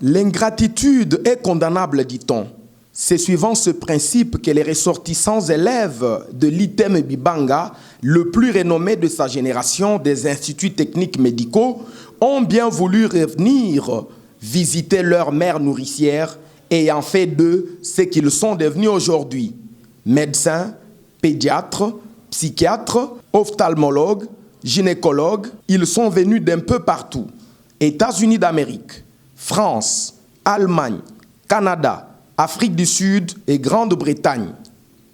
L'ingratitude est condamnable, dit-on. C'est suivant ce principe que les ressortissants élèves de l'ITEM Bibanga, le plus renommé de sa génération des instituts techniques médicaux, ont bien voulu revenir visiter leur mère nourricière et en fait d'eux ce qu'ils sont devenus aujourd'hui. Médecins, pédiatres, psychiatres, ophtalmologues, gynécologues, ils sont venus d'un peu partout. États-Unis d'Amérique, France, Allemagne, Canada, Afrique du Sud et Grande-Bretagne,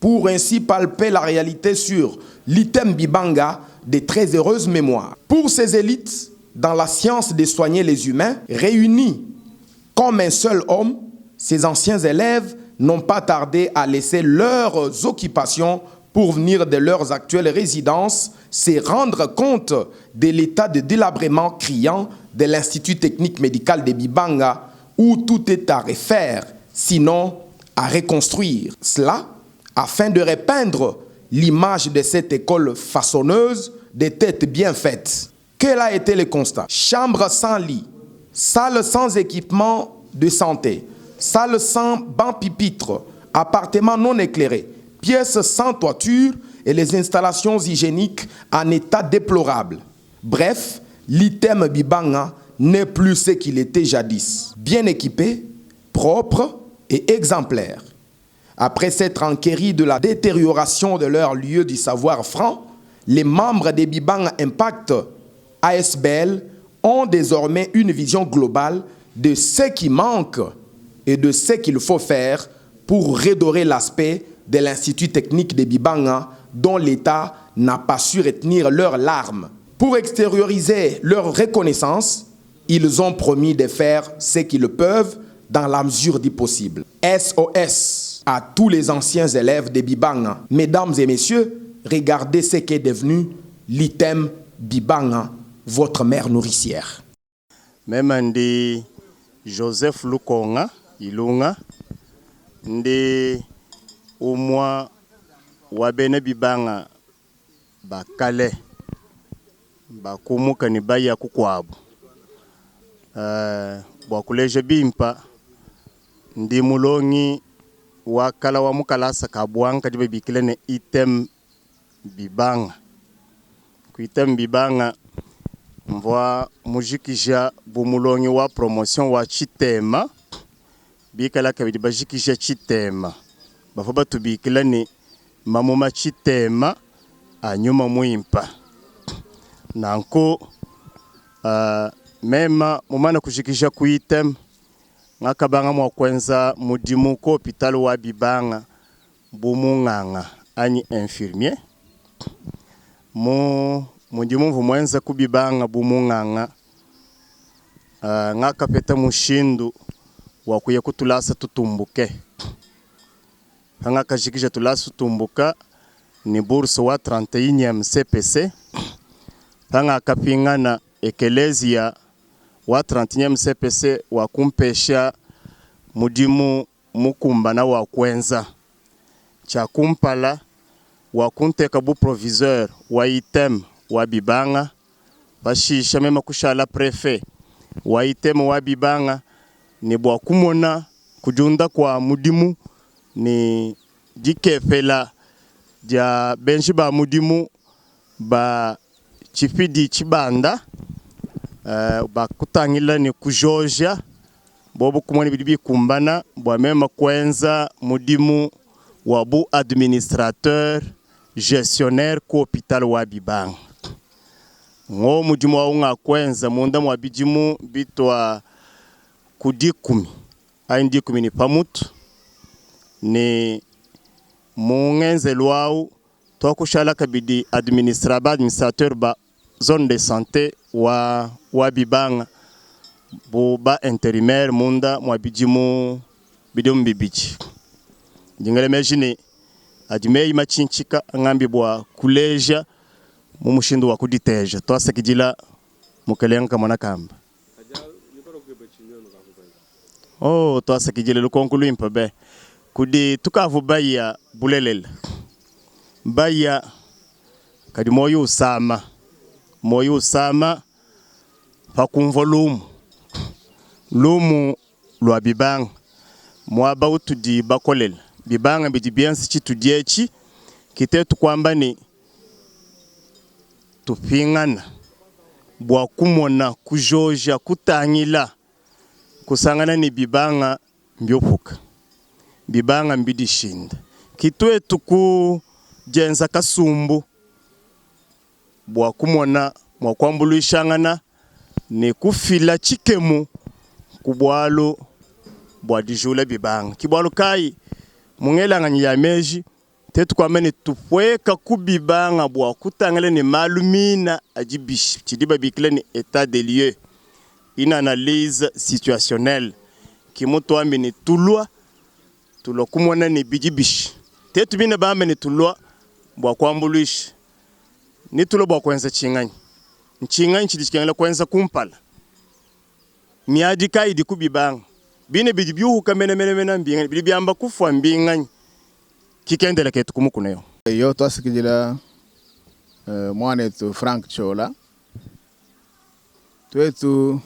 pour ainsi palper la réalité sur l'ITEM Bibanga des très heureuses mémoires. Pour ces élites, dans la science de soigner les humains, réunis comme un seul homme, ces anciens élèves n'ont pas tardé à laisser leurs occupations pour venir de leurs actuelles résidences, se rendre compte de l'état de délabrement criant de l'Institut technique médical de Bibanga, où tout est à refaire, sinon à reconstruire. Cela afin de repeindre l'image de cette école façonneuse des têtes bien faites. Quel a été le constat? Chambre sans lit, salle sans équipement de santé, salle sans banc pupitre, appartement non éclairé, pièces sans toiture et les installations hygiéniques en état déplorable. Bref, l'ITEM Bibanga n'est plus ce qu'il était jadis. Bien équipé, propre et exemplaire. Après s'être enquéris de la détérioration de leur lieu du savoir franc, les membres des Bibanga Impact ASBL ont désormais une vision globale de ce qui manque et de ce qu'il faut faire pour redorer l'aspect de l'Institut technique de Bibanga dont l'État n'a pas su retenir leurs larmes. Pour extérioriser leur reconnaissance, ils ont promis de faire ce qu'ils peuvent dans la mesure du possible. SOS à tous les anciens élèves de Bibanga. Mesdames et messieurs, regardez ce qu'est devenu l'ITEM Bibanga, votre mère nourricière. Même ndi Joseph Lukonga, Ilunga, ndi umwa wabene Bibanga bakale bakumuka ni baya kukwabu. Bwakuleje bimpa ndi mulongi wakala wa mukalasa kabwanka jibe bikile ne ITEM Bibanga. Ku ITEM Bibanga mvwa mujikija bumulongi wa promotion wa chitema bikala kabidi bajikija chitema bafoba tubikila ni mamuma chitema anyuma muimpa nanko mema mumana kujikija ku ITEM ngakabanga mwakwenza mudimu ko hospital wa Bibanga bumunganga ani infirmier mudimu mvumwenza ku Bibanga bumunganga ngakapeta mushindu wakuye kutulasa tutumbuke ngakajikija tulasa tutumbuka ni bourse wa 31e CPC ngakapingana ekelezia wa 30e CPC wa kumpesha mudimu mukumbana wa kwenza cha kumpala wa kunteka bu proviseur wa ITEM wa Bibanga bashisha mema kushala prefet wa ITEM wa Bibanga ni bwa kumona kujunda kwa mudimu ni dikefela ja benshi ba mudimu ba chifidi chibanda bakutangila ni kujoja bobo kumoni bidibi kumbana bwa mema kwenza mudimu wa bu administrateur gestionnaire ko hospital wa Bibanga ngo mudimu wa unga kwenza munda mwa bidimu bitwa kudikumi aindikumi ni pamutu ni mungenze lwau tokushala kabidi administrateur ba zone de santé wa Bibanga buba intérimaire munda mwa bidimu bidimu bibichi jingale mejini adimei machinchika ngambi bwa kuleja mumushindu wa kuditeja twasakijila mukelenga mwana kamba twasakijile lukonkulu impa be kudi tukavu baya bulelela baya kadi moyo usama pakumva lumu lwa bibanga mwa bautu di bakolela bibanga bidi biansi chitu diechi kitetu kwamba ni tupingana bwa kumona kujoja kutangila kusangana ni bibanga mbyopuka bibanga mbidi shinda kitwetu ku jenza kasumbu bwa kumona mwa kwambuluishangana ni kufila chikemu kubwalo bwa dijula bibanga kibwalo kai mungela ngani ya meji tetu kwa mene tupweka kubibanga bwa kutangale ni malumina ajibishi chidiba bikile ni état des lieux une analyse situationnelle kimoto ambi ni tulwa kumona ni bijibishi tetu bine bambe ni tulwa bwa kwambuluishi ni tulwa bwa kwenza chinganyi nchinganyi chidishikangala kwenza kumpala miadi kai di kubibanga bine bijibiuhu kamene mbingani bili biamba kufwa mbingani kikendele ketu kumukuneyo yo twasikijila mwanetu Frank Chola twetu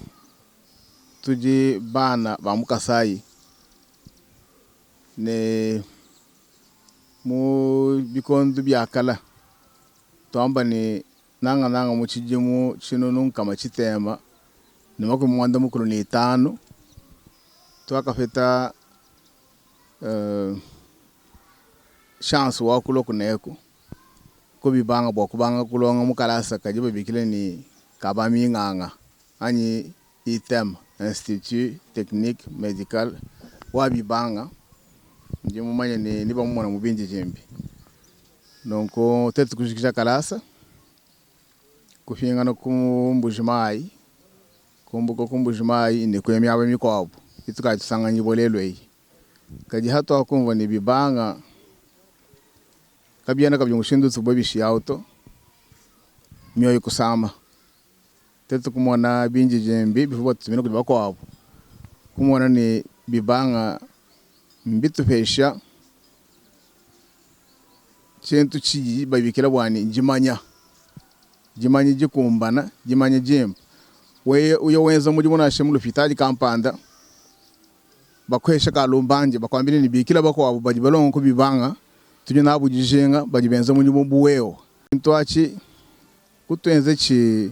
tuji bana bamukasai ne mu bikondu byakala twamba ni nanga mu chijimu chinunu kama chitema ni mako mwanda mukuru ni 5 twakafeta chance wa kulo kuneko ko bibanga bwa kubanga kulonga mukalasa kajiba bikile ni kabami nganga ani item Institut Technique Médical wa bibanga ndimu manye ni bamumona mubinji jembi donc tetu kushikisha kalasa kufinga no kumbujimai kumbujimai ni kuyemya abamikwabo ituka tusanganye bolelwe kaji hato akumva ni bibanga kabiana kabyungushindu tubabishi auto myoyo kusama tetu kumona binji jembi bifuba tumina kuliba kwabo kumona ni bibanga mbitu pesha chentu chi babikira bwani jimanya jikumbana jimanya jembe we uyo wenza muri muna shemulu fitaji kampanda bakwesha kalumbanje bakwambire ni bikira bakwabo bajibalongo ko bibanga tujye nabujijenga bajibenza mu nyumbu weo ntwachi kutwenze chi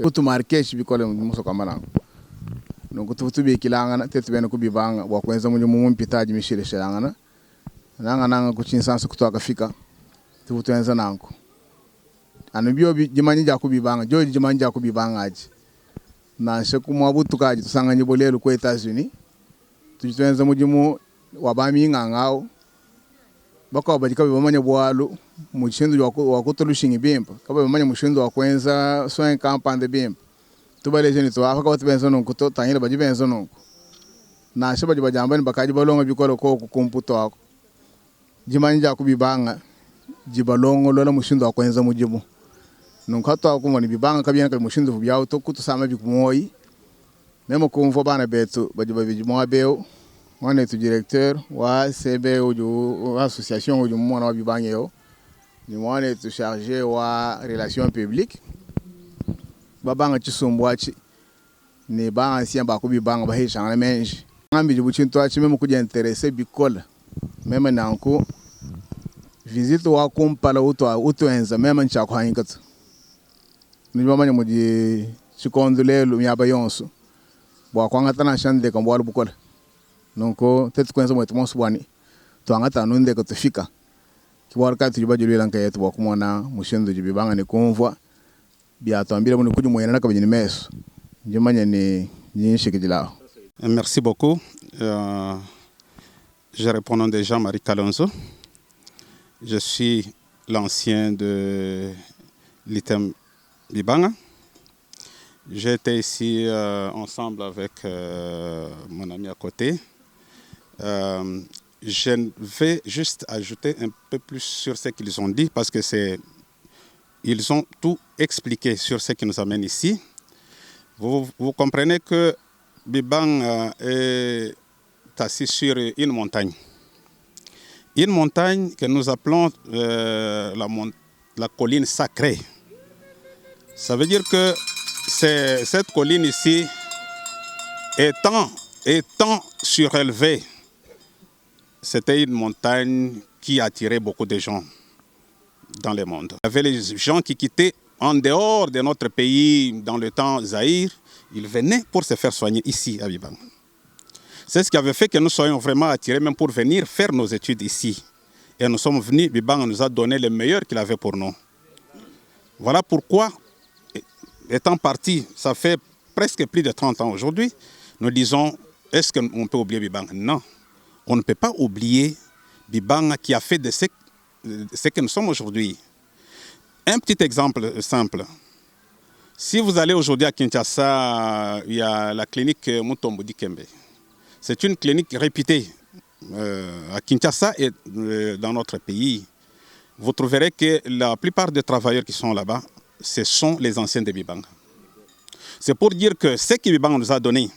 kutumarkesh bikole muso kamaranga nongo tubikilangana tetubene kubibanga bwakwenza mu nyumbu mpitaji mishire sherangana nanga kuchinsanso kutwakafika tubutwenza nanko anubyo jimanyi ja kubibanga joji jimanyi ja kubibanga aji na shekumwa butukaji tusanganye bolelo ku Etats-Unis tujitwenza mu jimu wabami ngangao bako bajika bamanya bwalo mu chindu wakutolushinga bimpa kaba bamanya mu chindu wakwenza soen kampande bimpa tubaleje ni twafa ka tubenza nonko to tanyira bajibenza nonko na shabaji bajambani bakaji balonga bikolo ko ku computer wako jimanyi ja kubibanga jibalongo lola mu chindu wakwenza mu jimu nonko to akumva ni bibanga kabyana ka mu chindu byawo to kutusama bikumoyi nemo kumva bana betu bajiba bijimo abeo mwana tu directeur wa CB ou association ou mwana wa bibangeo ni mwana tu chargé wa relations publiques babanga chisumbwachi ni ba ancien ba ko bibanga ba heshanga menji ngambi jibuchinto achi memo kuja interesse bikola mema nanko visite wa kumpala utoenza mema nchako haingatu ni bamanya muji chikondulelo myaba yonso bwa kwanga tana shande kambwalo bukola nonko tetu kwenza mwetu mosubwani twangata nunde ko tufika kiwarka tujibajulila nkaye tu bakumona mushindu jibibanga ni kumvwa bya twambira mu kuju moyena nakabinyi meso njimanya ni nyinshikijilao. Merci beaucoup. Je réponds déjà Marie Kalonzo. Je suis l'ancien de l'ITEM Bibanga. J'étais ici ensemble avec mon ami à côté. Je vais juste ajouter un peu plus sur ce qu'ils ont dit parce que ils ont tout expliqué sur ce qui nous amène ici. Vous comprenez que Bibang est assis sur une montagne. Une montagne que nous appelons la colline sacrée. Ça veut dire que cette colline ici étant étant surélevé, c'était une montagne qui attirait beaucoup de gens dans le monde. Il y avait les gens qui quittaient en dehors de notre pays, dans le temps Zaïre, ils venaient pour se faire soigner ici à Bibanga. C'est ce qui avait fait que nous soyons vraiment attirés même pour venir faire nos études ici. Et nous sommes venus, Bibanga nous a donné le meilleur qu'il avait pour nous. Voilà pourquoi, étant parti, ça fait presque plus de 30 ans aujourd'hui, nous disons, est-ce qu'on peut oublier Bibanga? Non, on ne peut pas oublier Bibanga qui a fait de ce que nous sommes aujourd'hui. Un petit exemple simple. Si vous allez aujourd'hui à Kinshasa, il y a la clinique Mutombo Dikembe. C'est une clinique réputée à Kinshasa et dans notre pays. Vous trouverez que la plupart des travailleurs qui sont là-bas, ce sont les anciens de Bibanga. C'est pour dire que ce que Bibanga nous a donné,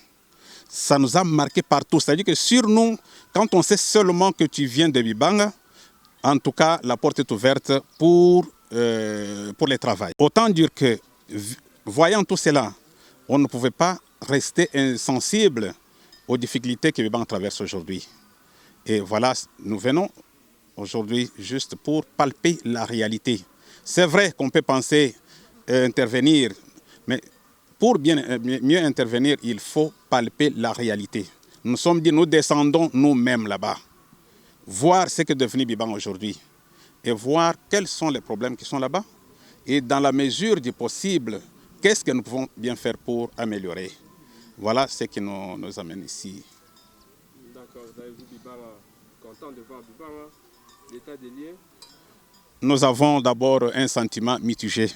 ça nous a marqué partout. C'est-à-dire que sur nous, quand on sait seulement que tu viens de Bibanga, en tout cas, la porte est ouverte pour les travail. Autant dire que, voyant tout cela, on ne pouvait pas rester insensible aux difficultés que Bibanga traverse aujourd'hui. Et voilà, nous venons aujourd'hui juste pour palper la réalité. C'est vrai qu'on peut penser intervenir, mais pour mieux intervenir, il faut palper la réalité. Nous sommes dit, nous descendons nous-mêmes là-bas, voir ce qu'est devenu Bibanga aujourd'hui et voir quels sont les problèmes qui sont là-bas et dans la mesure du possible, qu'est-ce que nous pouvons bien faire pour améliorer. Voilà ce qui nous amène ici. D'accord, vous avez vu Bibanga, content de voir Bibanga, l'état des lieux? Nous avons d'abord un sentiment mitigé.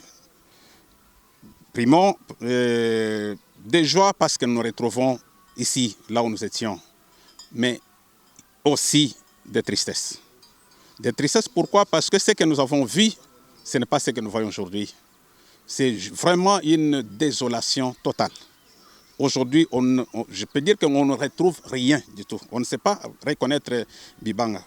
Primo, de joie parce que nous nous retrouvons ici, là où nous étions, mais aussi de tristesse. De tristesse, pourquoi? Parce que ce que nous avons vu, ce n'est pas ce que nous voyons aujourd'hui. C'est vraiment une désolation totale. Aujourd'hui, je peux dire qu'on ne retrouve rien du tout. On ne sait pas reconnaître Bibanga.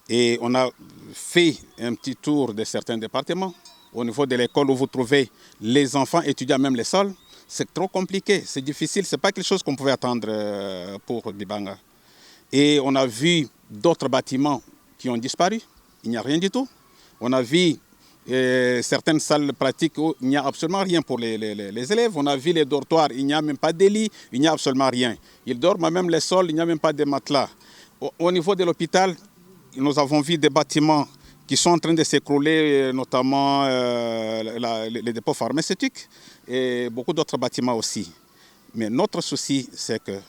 Et on a fait un petit tour de certains départements. Au niveau de l'école où vous trouvez les enfants étudiant même les sols, c'est trop compliqué, c'est difficile. Ce n'est pas quelque chose qu'on pouvait attendre pour Bibanga. Et on a vu d'autres bâtiments qui ont disparu. Il n'y a rien du tout. On a vu certaines salles pratiques où il n'y a absolument rien pour les élèves. On a vu les dortoirs, il n'y a même pas de lit, il n'y a absolument rien. Ils dorment même les sols, il n'y a même pas de matelas. Au niveau de l'hôpital, nous avons vu des bâtiments qui sont en train de s'écrouler, notamment les dépôts pharmaceutiques et beaucoup d'autres bâtiments aussi. Mais notre souci, c'est que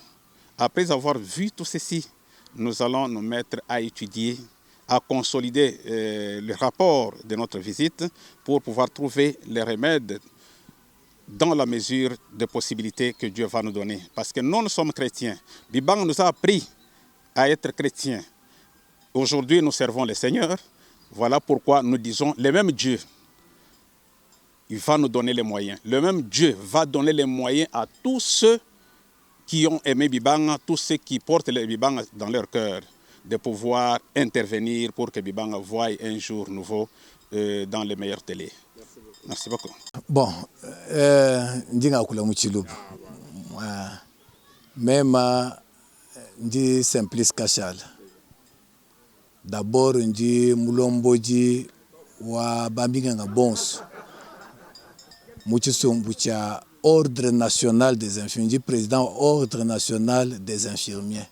après avoir vu tout ceci, nous allons nous mettre à étudier, à consolider le rapport de notre visite pour pouvoir trouver les remèdes dans la mesure des possibilités que Dieu va nous donner. Parce que nous sommes chrétiens. Bibanga nous a appris à être chrétiens. Aujourd'hui, nous servons le Seigneur. Voilà pourquoi nous disons, le même Dieu, il va nous donner les moyens. Le même Dieu va donner les moyens à tous ceux qui ont aimé Bibanga, tous ceux qui portent le Bibanga dans leur cœur, de pouvoir intervenir pour que Bibanga voie un jour nouveau dans les meilleurs délais. Merci beaucoup. Bon, ndinga kula muchilubu. Même ndi Simplice Kachala. D'abord ndi mulomboji wa bambinga bonso. Muchisumbu cha Ordre national des infirmiers, président Ordre national des infirmiers.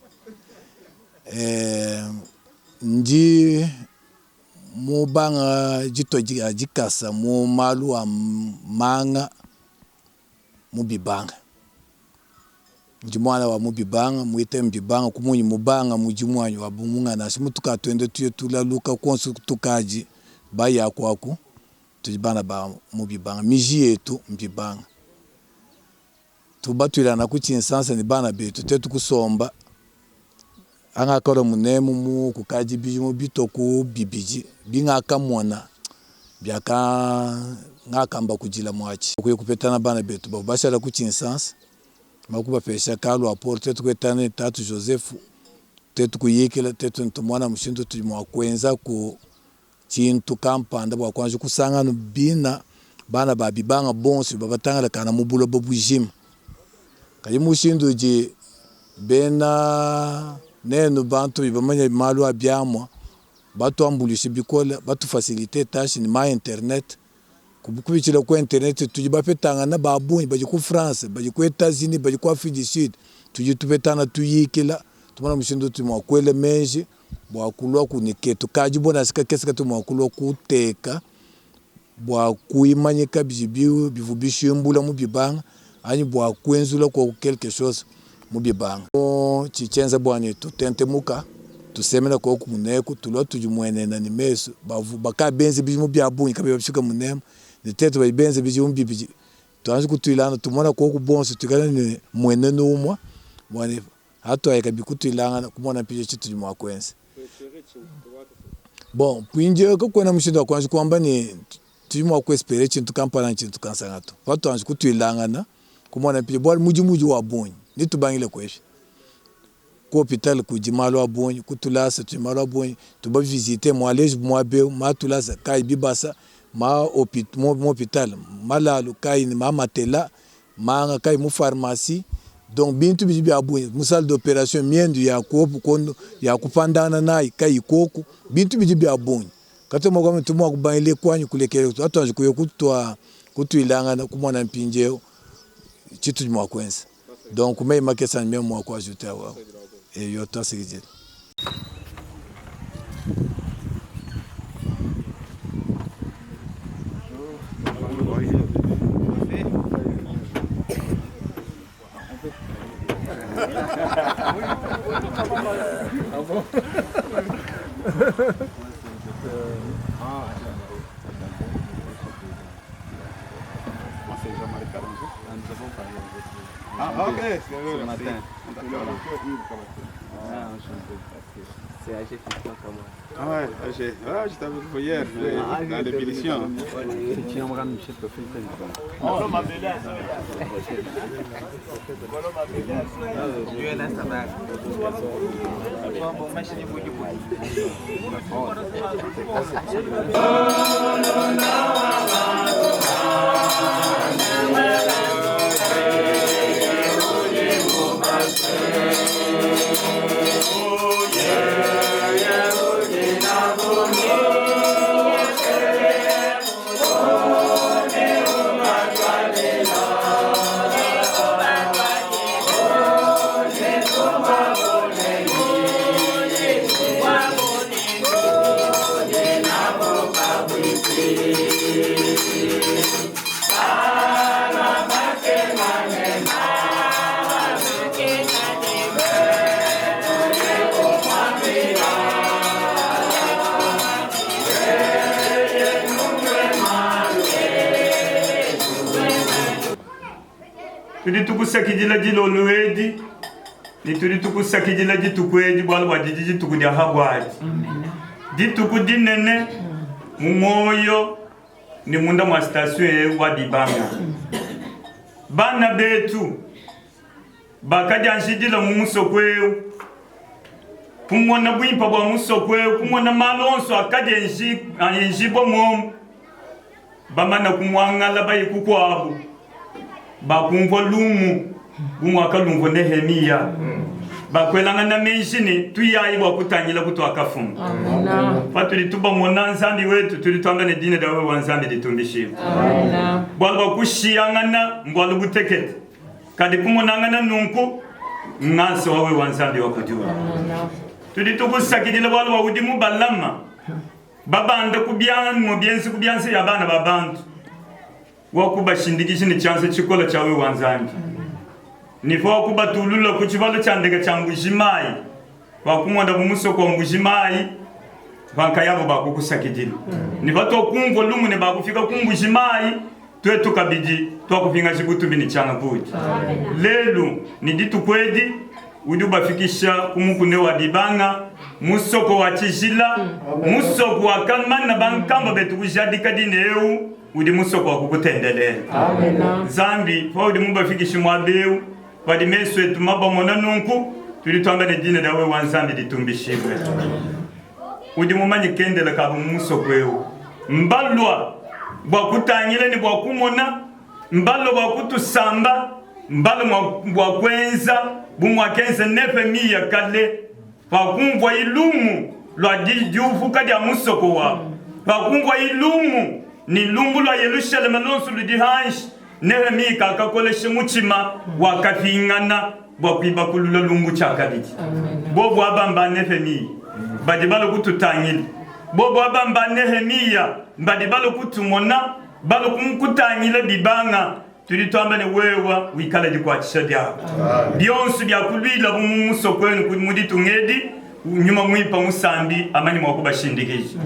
Ndi mubanga jito jikasa mu malu manga mubibanga. Ndi mwana wa mubibanga muite mbibanga kumunyi mubanga mujimwanyi wa bumunga na simutuka twende tuye tulaluka konsu tukaji baya kwaku tujibana ba mubibanga miji yetu mbibanga. Tubatwilana ku Kinshasa ni bana betu tetu kusomba anga koro munemu mu kukaji bijumu bitoku bibiji bingaka mwana byaka ngakamba kujila mwachi kuye kupetana bana betu babashala ku Kinshasa makuba pesha kalu aport tetu kwetana tatu Joseph tetu kuyikela tetu ntumwana mushindu tujimwa kwenza ku chintu kampanda bwa kwanje kusangana bina bana babibanga bonsi babatangala kana mubulo babujima kayi mushindu je bena neno bantu bamanya malu abyamwa batu ambulisha bikola batu faciliter tâche ni ma internet kubikubikira ku internet tujibapetanga na babunyi baje ku France baje ku États-Unis baje ku Afrique du Sud tujitubetana tuyikila tumana mushindo tumwakwele menji bwakulwa kuniketu kajibona sika kesika tumwakulwa kuteka bwakuimanyika bijibiu bivubishimbula mu bibanga ani bwakwenzula ko quelque chose mu bibanga chichenza bwani tutentemuka tusemena ko kumuneko tulwa tujumwenena ni meso bavu bakabenze bijimu byabunyi kabe babishika munema niteto bayibenze bijimu bibiji twanze kutwilana tumona ko kubonse tukana ni mwene numwa bwani hato ayika bikutwilana kumona pije chitu jumwakwense bon pinje ko kwena mushindo kwanze kwamba ni tujumwa kwespere chintu kampana chintu kansangato watu anze kutwilana kumona pije bwa muji wa bunyi nitubangile kweshe ku hospital kujimalo abonyi kutulasa tujimalo abonyi tuba visiter mo allège mo be ma tulasa kai bibasa ma hospital malalu kai ni ma matela ma kai mu pharmacie donc bintu bibi abonyi mu salle d'opération miendu ya kopu kondo ya kupandana nayi kai koku bintu bibi abonyi kato mo kwa mtumo kubaile kwanyu kulekele atanje kuyokutwa kutwilanga kumona mpinjeo chitu mwa kwenza donc mais ma question même moi quoi ajouter wa et yo to c'est Ah, ok, c'est vrai. Ce matin. C'est AG qui prend comme moi. Ah ouais, AG. Ah, je t'avais vu hier, dans l'ébullition. Tuli tukusakijila jilo luedi ni tuli tukusakijila jitukweji bwala bwajiji tukudya habwaji jitukudinene mumoyo ni munda mwa station wa Dibanga bana betu bakajanshijila mumusokwe kumona bwimpa bwa musokwe kumona malonso akajenshi anjibo mom bamana kumwangala bayikukwabo bakumvo lumu gumwaka lumvo Nehemia bakwelanga na menshini tuyayi bakutangila kutwakafumu patuli tuba mona nzambi wetu tulitwanga ne dine dawe wa nzambi litumbishima bwalwa kushiyangana mbwalu gutekete kadi kumonangana nunku nganso wawe wa nzambi wakujua tulitukusakidila bwalwa udimu balama babanda kubyanu mubyensi kubyansi yabana babantu wakubashindikisha ni chanse chikola chawe wanzangi nifo wakubatulula kuchivalo chandega cha Mbujimai wakumwanda bumusoko wa Mbujimai bankayabo bakukusakidila nibato kumvo lumu ne bakufika ku Mbujimai twetu kabiji twakupinga chikutu bini chana buji lelu ni ditu kwedi udu bafikisha kumukune wa Dibanga musoko wa Chishila musoko wa Kalmana bankamba betu kujadika dineu udi musoko wa kukutendelea zambi pa udi mubafikisha mwabeu wadi meswe tumaba mona nunku tulitwamba ne dine dawe wanzambi litumbishibwe udi mumanyi kendela kabu musoko weu mbalwa bwa kutangile ni bwa kumona mbalo bwa kutusamba mbalo mwa kwenza bumwa kenze nefe miya kale pakumvwa ilumu lwa diuvuka dia musoko wa pakumvwa ilumu ni lumbu lwa Yerusalema lonsu ludihanshi nefe miya kakakoleshe muchima wakafingana bwakwiba kulula lumbu chakabiti bobo abamba nefe miya badibalo kututangili bobo abamba nefe miya badibalo kutumona balo kumkutangile bibanga tuli twambane wewa wikala dikwatisha dyabo byonsu byakulwila bumuso kwenu muditungedi nyuma mwipa musambi amani mwakubashindikije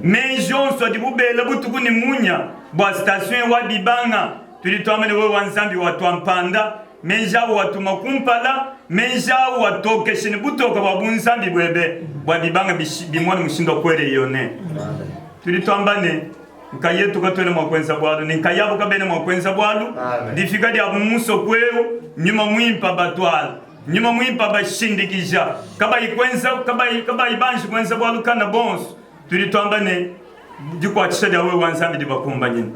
menjonsu adibubela butuku ni munya bwa station wa bibanga tuli twambane wewa nzambi watwampanda menjawo watuma kumpala menjawo watokeshini butoka bwa bunzambi bwebe bwa bibanga bimwana mushindo kwere yone tuli twambane nkayetu katwele mwakwenza bwalu ninkayabo kabene mwakwenza bwalu difika dia muso kweo nyuma mwimpa batwala nyuma mwimpa bashindikija kaba ikwenza kaba ibanji kwenza bwalu kana bonso tulitwambane dikwatisha dia wewe wanzambi dibakumba nyine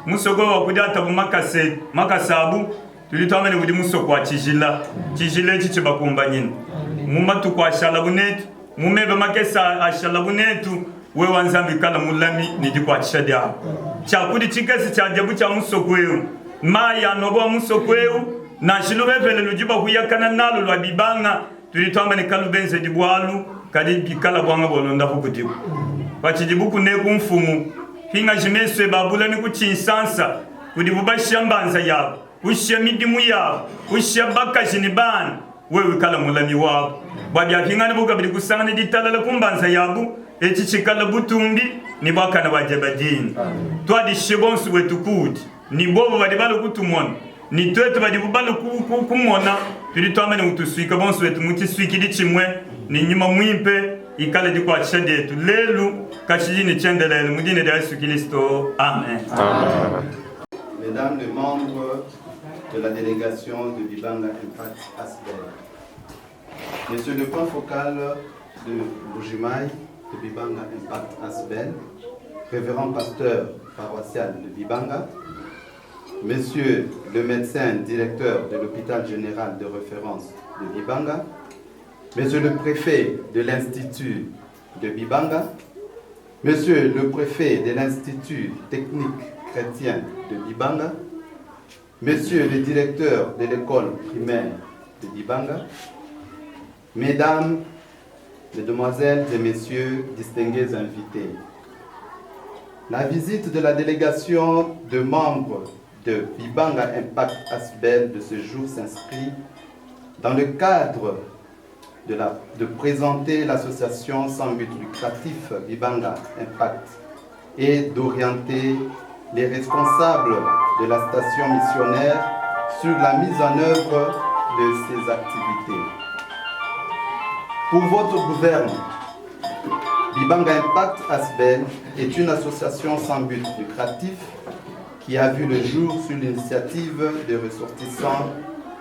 muso go wakudata bumakase makasabu tulitwambane budi muso kwa chijila chiche bakumba nyine mumatu kwa shala bunetu mumebe makesa ashala bunetu we wanzambi kala mulami nidikwatisha dyabo chakudi chikesi cha jabu cha musokweu maya nobo musokweu na shilubevele lujiba huyakana nalo lwa bibanga tulitwamba ni kalubenze dibwalu kadi bikala bwanga bolonda hukudibu bachidibu kuneku mfumu hinga jimeswe babula ni kuchinsansa kudibu bashambanza yabo kushia midimu yabo kushia bakashini bana wewe kala mulami wabo babya hinga ni bugabili kusanga ni ditalala kumbanza yabo eti chikala butumbi ni bakana bajabadini twadi shibonsu wetukudi ni bobo badibalo kutumona ni twetu badibalo kumona tulitwamene utuswika bonsu wetu mutiswiki dichimwe ni nyuma mwimpe ikale dikwa chadetu lelu kashijini chendelele mudine da Yesu Kristo amen. Mesdames les membres de la délégation de Bibanga Impact Asbel, Monsieur le point focal de Bujimaï de Bibanga Impact Asbel, révérend pasteur paroissial de Bibanga, Monsieur le médecin directeur de l'hôpital général de référence de Bibanga, Monsieur le préfet de l'Institut de Bibanga, Monsieur le préfet de l'Institut technique chrétien de Bibanga, Monsieur le directeur de l'école primaire de Bibanga, Mesdames, Mesdemoiselles et Messieurs, distingués invités, la visite de la délégation de membres de Bibanga Impact Asbel de ce jour s'inscrit dans le cadre de présenter l'association sans but lucratif Bibanga Impact et d'orienter les responsables de la station missionnaire sur la mise en œuvre de ces activités. Pour votre gouverne, Bibanga Impact Asbel est une association sans but lucratif qui a vu le jour sur l'initiative des ressortissants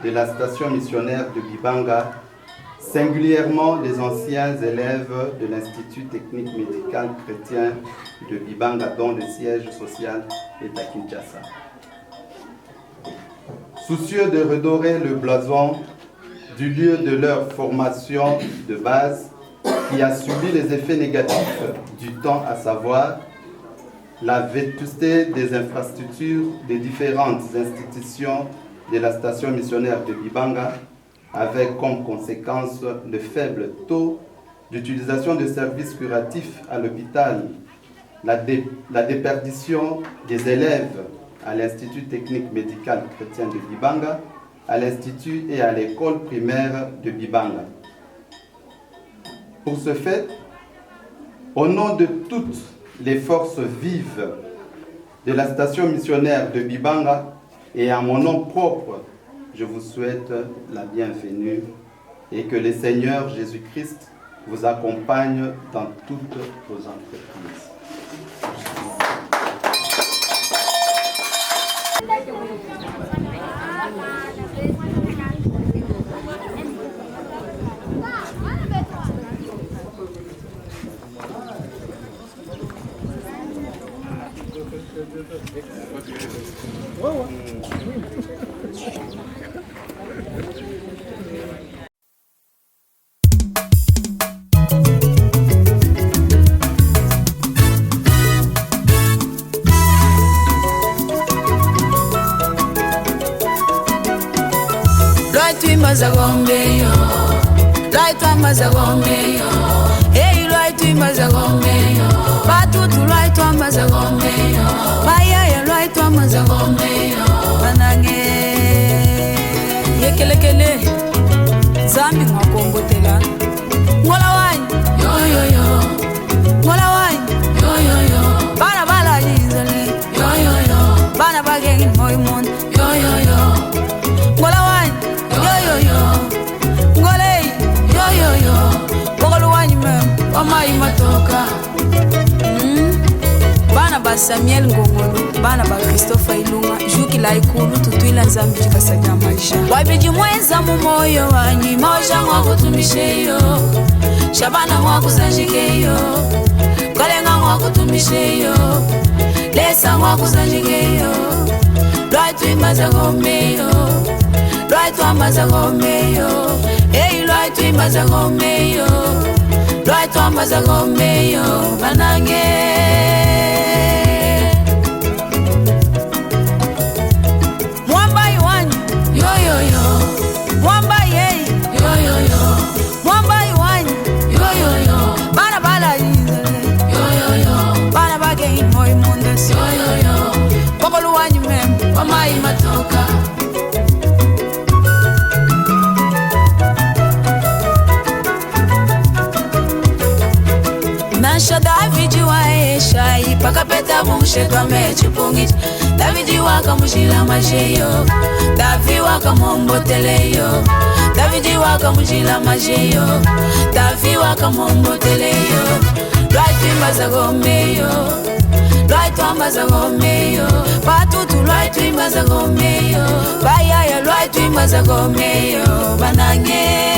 de la station missionnaire de Bibanga, singulièrement les anciens élèves de l'Institut technique médical chrétien de Bibanga, dont le siège social est à Kinshasa. Soucieux de redorer le blason du lieu de leur formation de base qui a subi les effets négatifs du temps, à savoir la vétusté des infrastructures des différentes institutions de la station missionnaire de Bibanga, avec comme conséquence le faible taux d'utilisation de services curatifs à l'hôpital, la déperdition des élèves à l'Institut technique médical chrétien de Bibanga, à l'Institut et à l'école primaire de Bibanga. Pour ce fait, au nom de toutes les forces vives de la station missionnaire de Bibanga et à mon nom propre, je vous souhaite la bienvenue et que le Seigneur Jésus-Christ vous accompagne dans toutes vos entreprises. maza gombe yo. Lwaitwa maza gombe yo. Hey, lwaitwa maza gombe yo. Batutu lwaitwa maza gombe yo. Bayaya lwaitwa maza gombe yo. Banange yekelekele zambi mwakombotela. Ngola wanyi yo yo yo. Ngola wanyi yo yo yo. Bana bala yinzale yo yo yo. Bana bageng moimon yo yo yo. Ngola wanyi yo yo yo. Ngole yo yo yo. Bogolu wanyi mem wamai matoka. Bana ba Samuel Ngongolo, bana ba Christopher Ilunga, juki la ikulu tutuila zambi chikasanya maisha. Wabiji mwenza mu moyo wanyi, moja mwaku tumisheyo. Shabana mwaku zanjikeyo, kolenga mwaku tumisheyo. Lesa mwaku zanjikeyo, lwaitu imaza gomeyo. Lwaitu amaza gomeyo, hey lwaitu imaza gomeyo. Lwaitu amaza gomeyo, banange. Nasha Davidi waesha ipakapeta mumshetwa mechipungiti. Davidi waka mujila majeyo, Davi waka momboteleyo. Davidi waka mujila majeyo, Davi waka momboteleyo. Lwaitu imbaza gomeyo, lwaitu ambaza gomeyo. Batutu lwaitu imbaza gomeyo, bayaya lwaitu imbaza gomeyo. Banange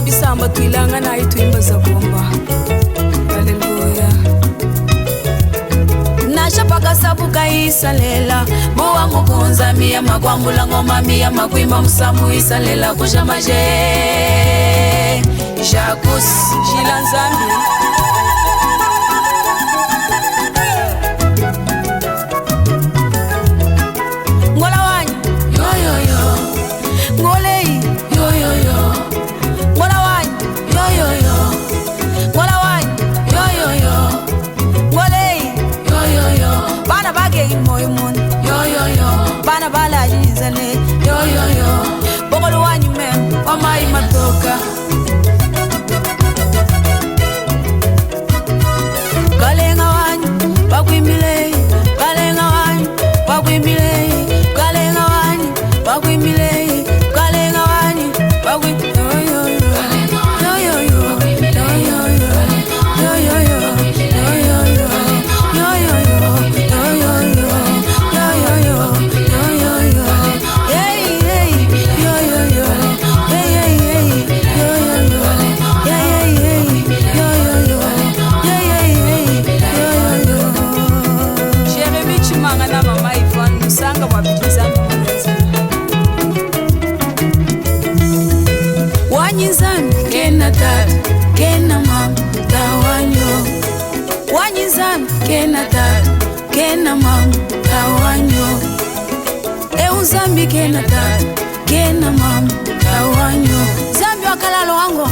bisamba tuilanga na ituimba za bomba. Haleluya. Nasha paka sabuka isalela, moa mukunza miya magwambula ngoma miya magwima musamu isalela kujamaje. Jacques Jilanzambi. Ngola wanyi yo yo yo. Ngolei yo yo yo. Moimon yo yo yo. Bana bala yinzale yo yo yo. Bogolu wanyi mem wamai matoka. Kalenga wanyi bakwimile, kalenga wanyi bakwimile, kalenga wanyi bakwimile, kalenga wanyi bakwimile. Yo yo yo. Yo yo yo. Yo yo yo. Yo yo yo. Yo yo yo. Yo yo yo. Wanyizami kena tata, kena mama, tawanyo. Wanyizami kena tata, kena mama, tawanyo. Zambi kena tata, kena mama, tawanyo. Zambi wakalalo wango,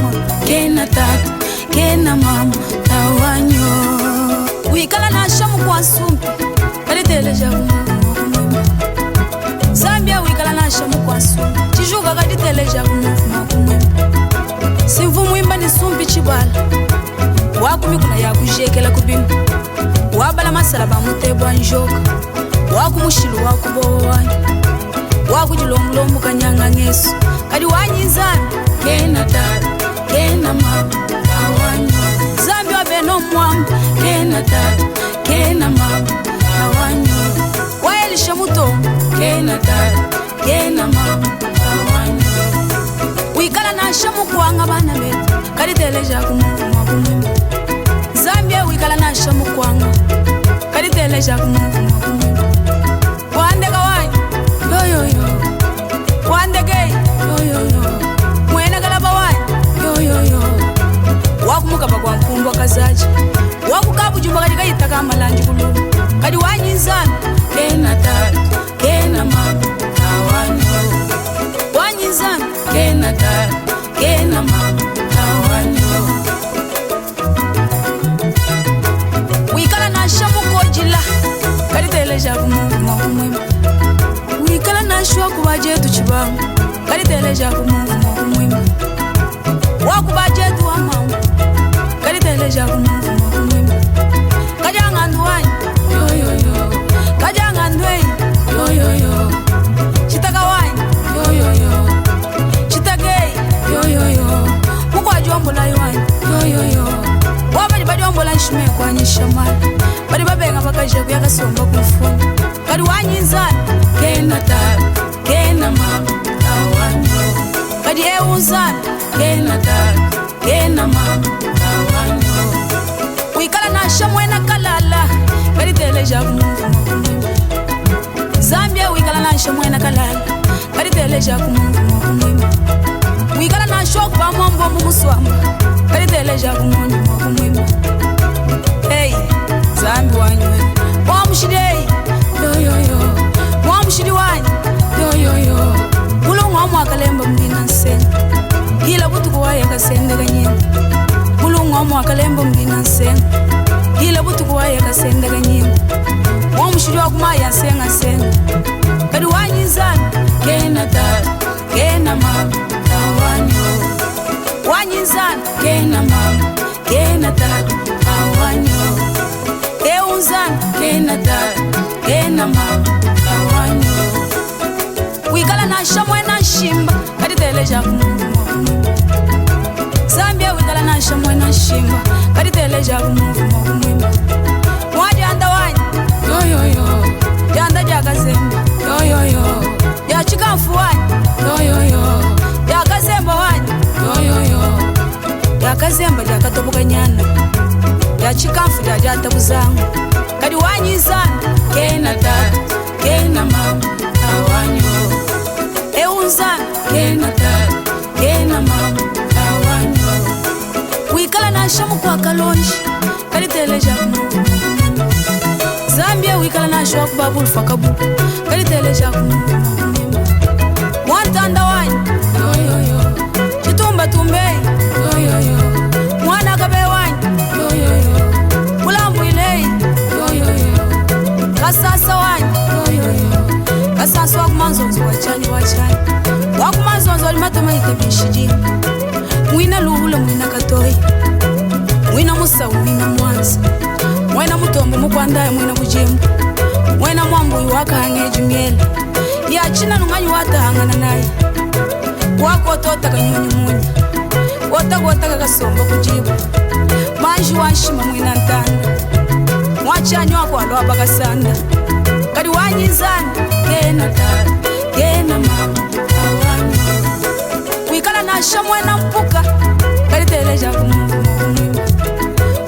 kena tata, kena mama, tawanyo. Wikala na shamu kwa sumpi, kaditeleja kumuma. Zambia wikala na shamu kwa sumpi, chijuga kaditeleja kumuma. Simvu mwimba ni sumpi chibala, wakumi kuna ya kujekela kubimu. Wabala masala bamutebwa njoka, wakumushilu wakubowanyi. Wakujilomulombu kanyanga ngesu, kadi wanyizami kena tata, kena mama, tawanyo. Zambi wabeno mwamu, kena tata, kena mama, tawanyo. Waelisha muto, kena tata, kena mama, tawanyo. Wikala na shamu kuanga bana betu, kadi teleja kumuma kumuma. Zambia wikala na shamu kwanga kadi tele jak muvu wande kawai yo yo yo wande gay yo yo yo mwena kala bawai yo yo yo wakumuka bagwa mkumbo kazaji wakukabu jumba kadi kayita kama lanji kulubu kadi wanyizana kena tatu kena mama kawanyo wanyizana kena tatu kena mama kawanyo wikala na shamu kojila kadi tele jabu mwema wikala na shua kubajetu chibangu kadi tele jabu mwema wakubajetu wa mama kadi tele jabu mwema kajanga nduwai yo yo yo kajanga ndwei yo yo yo chitaka wai yo yo yo chitagei yo yo yo mukwa jombola wai yo yo yo wabali badi ombola nshime kwa nyishamali badi babenga bakaje kuyakasomba kufuna kadi wanyizana kena tabu kena mama kawanyo kadi euzana kena tabu kena mama kawanyo wikala na shamwena kalala kadi tele jabu Zambia wikala na shamwena kalala kadi tele jabu wikala na shoku ba mambo mumuswamba kadi tele jabu mwema hey Zambia wanywe wamushidei yo yo yo wamushidi wanyi yo yo yo bulungu amwakalemba mbina nsen hila butuku waye kasende ganyeni bulungu amwakalemba mbina nsen hila butuku waye kasende ganyeni wamushidi wakumaya nsenga senga kadi wanyizana kena tatu kena mama kawanyo wanyizana kena mama kena tatu kawanyo euzana kena tatu kena mama kawanyo wikala na shamwena shimba kadi tele jabu Zambia wikala na shamwena shimba kadi tele jabu mwajanda wanyi yo yo yo janda jakazemba yo yo yo yachikamfu wanyi yo yo yo yakazemba wanyi yo yo yo yakazemba jakatoboka nyana yachikamfu jajata kuzangu kadi wanyizana kena tatu kena mama kawanyo euzana kena tatu kena mama kawanyo wikala na shamu kwa kalonji kadi tele jabu Zambia wikala na shoku babul fakabu kadi tele jabu mwantanda wanyi yo yo yo chitumba tumbei yo yo yo mwana kabe wanyi yo yo yo mulambu ilei yo yo yo kasasa wanyi yo yo yo kasasa wakumanzonzo wachani wakumanzonzo limatama itabishiji mwina luhula mwina katoi mwina musau mwina mwanza mwena mutombo mukwandaye mwena bujimu mwena mwambuyi wakahangeji miele yachina nunganyi watahangana naye wakotota kanyunyi munya wotakotaka kasomba kujibu manji wanshima mwina ntanda mwachanyi wakwalo abakasanda kadi wanyizana kena tatu kena mama kawanyo wikala nasha mwena mpuka kadi tele jabu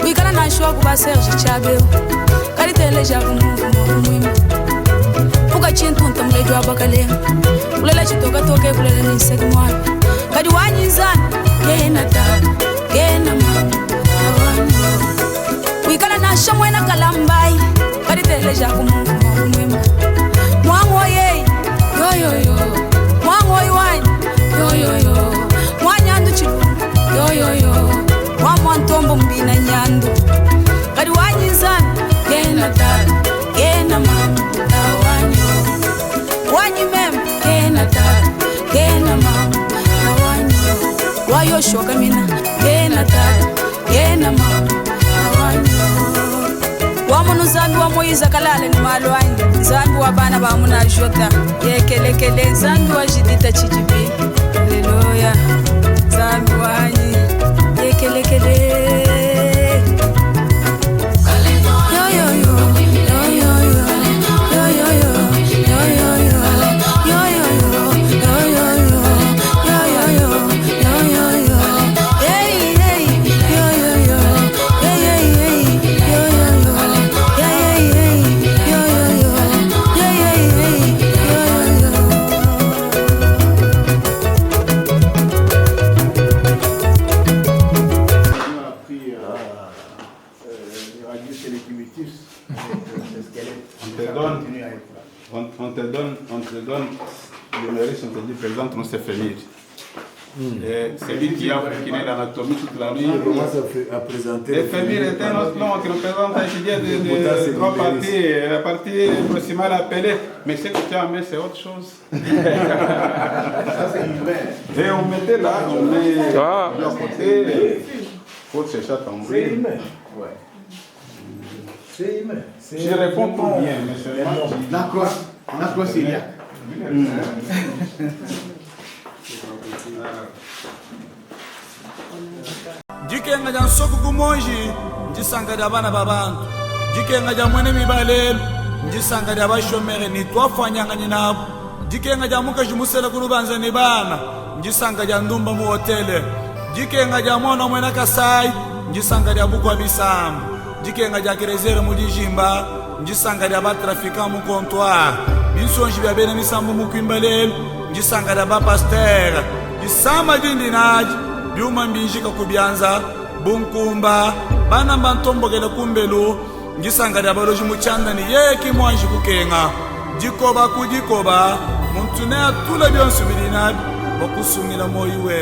wikala nashwa kuba Serge Chabeo kadi tele jabu mwima puka chintu ntamlejo abakalenga kulela chitoka toke kulela niseki mwana kadi wanyizana kena tatu kena mama kawanyo wikala nasha mwena kalambai kadi tele jabu mwima mwango ye yo yo yo mwango iwani yo yo yo mwanyandu chilu yo yo yo wamwantombo mbina nyandu kadi wanyizana kena tatu kena mama kawanyo wanyimem kena tatu kena mama kawanyo wayoshoka mina kena tatu kena mama kawanyo wamunu zambi wa Moiza kalale ni malwanyi zambi wa bana ba muna jota yekelekele zambi wa jidita chijibi haleluya zambi wanyi yekelekele yo yo yo yo yo yo yo yo yo yo yo yo yo yo yo yo yo yo yo hey hey yo yo yo hey hey hey yo yo on te donne le mérite, on te dit, présente-nous c'est Fémir. C'est lui qui a appris l'anatomie toute la nuit. Il commence à présenter. Et Fémir est un autre nom qui représente un gibier de trois parties. La partie proximale appelée. Mais ce que tu as amené, c'est autre chose. Ça, c'est humain. Et on mettait là, on met de l'autre côté. Il faut chercher à tomber. C'est humain. Ouais. C'est humain. Je réponds tout bien, mais seulement. D'accord, c'est bien. Jikenga ja nsoko kumonji njisanga ja bana babantu jikenga ja mwene mibalelo njisanga ja bashomere ni twafanyanga nyinabo jikenga ja muka jimusela kulubanza ni bana njisanga ja ndumba mu hotele jikenga ja mwana mwena kasai njisanga ja bukwa bisambu jikenga ja kerezere mu dijimba njisanga ja batrafika mu comptoir binsonji bya bena misambu mu kwimbalelo njisanga ja bapasteur jisama dindinaji byuma mbinjika kubyanza bunkumba bana bantombogele kumbelu ngisanga lyabaloji muchanda ni yeki mwanji kukenga jikoba kujikoba muntu ne atula byonsu bilinabi bakusungila moyiwe